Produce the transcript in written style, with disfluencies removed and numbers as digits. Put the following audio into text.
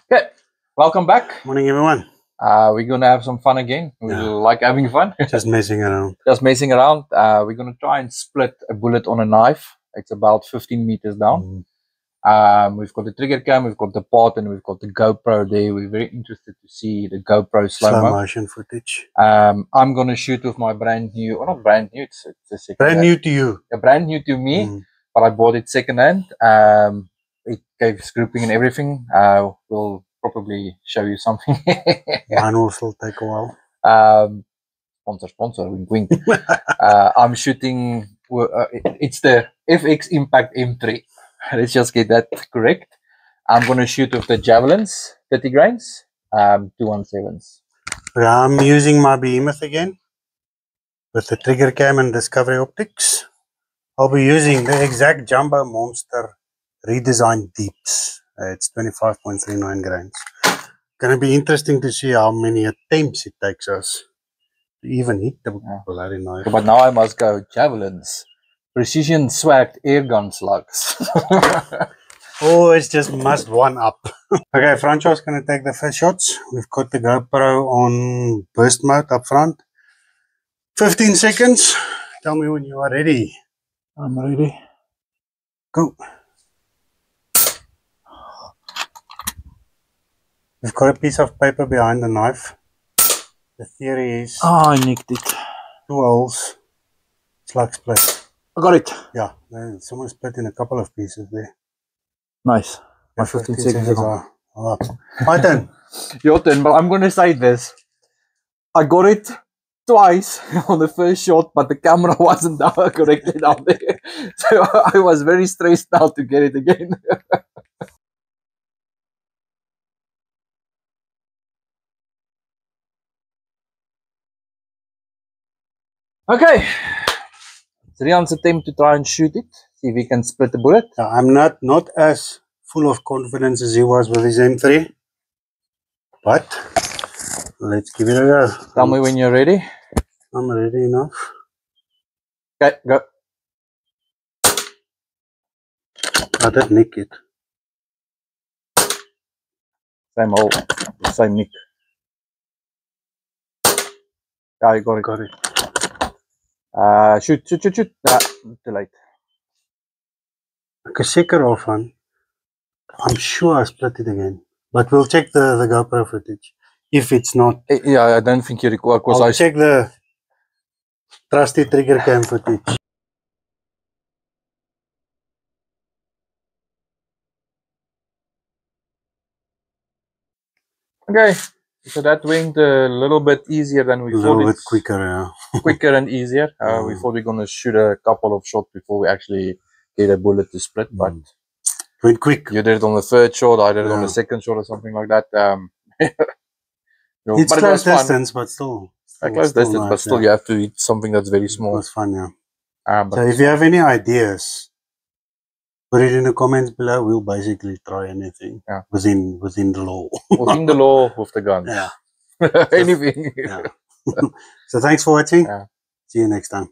Okay, welcome back. Morning, everyone. We're gonna have some fun again. We like having fun. Just messing around. Just messing around. We're gonna try and split a bullet on a knife. It's about 15 meters down. We've got the trigger cam, we've got the pod, and we've got the GoPro there. We're very interested to see the GoPro Slow motion footage. I'm gonna shoot with my brand new, or not brand new, it's a second brand new to you. Brand new to me, but I bought it second hand. It gave grouping and everything. We'll probably show you something. Mine will still take a while. Sponsor, wink, wink. I'm shooting. It's the FX Impact M3. Let's just get that correct. I'm gonna shoot with the Javelins, 30 grains, 217s. I'm using my Behemoth again with the trigger cam and Discovery Optics. I'll be using the exact Jumbo Monster redesigned deeps. It's 25.39 grains. Gonna be interesting to see how many attempts it takes us to even hit the bloody knife. But now I must go Javelins, precision swagged airgun slugs. Oh, it's just must one up. Okay, Francois gonna take the first shots. We've got the GoPro on burst mode up front. 15 seconds. Tell me when you are ready. I'm ready. Go. We've got a piece of paper behind the knife. The theory is... Oh, I nicked it. 2 holes. Slug split. I got it. Yeah, someone split in a couple of pieces there. Nice. My 15 seconds are up. My turn. Your turn, but I'm going to say this. I got it twice on the first shot, but the camera wasn't correctly down there. So I was very stressed out to get it again. Okay. It's Rian's attempt to try and shoot it. See if he can split the bullet. I'm not as full of confidence as he was with his M3. But let's give it a go. Tell me when you're ready. I'm ready enough. Okay, go. I did nick it. Same hole. Same nick. Yeah, you got it. Got it. Shoot. Too late. Ek is seker of van. I'm sure I split it again. But we'll check the GoPro footage. If it's not... Yeah, I don't think you record. I'll check the trusty trigger cam footage. Okay. So that went a little bit easier than we thought. A little bit quicker, yeah. Quicker and easier. We thought we were going to shoot a couple of shots before we actually get a bullet to split, but went quick. You did it on the third shot, I did it on the second shot or something like that. It's close distance, but still. Close distance, nice, but still you have to hit something that's very small. It was fun, yeah. So if you have any ideas, put it in the comments below. We'll basically try anything within the law. Within the law with the gun. Yeah. Anything. Yeah. So thanks for watching. See you next time.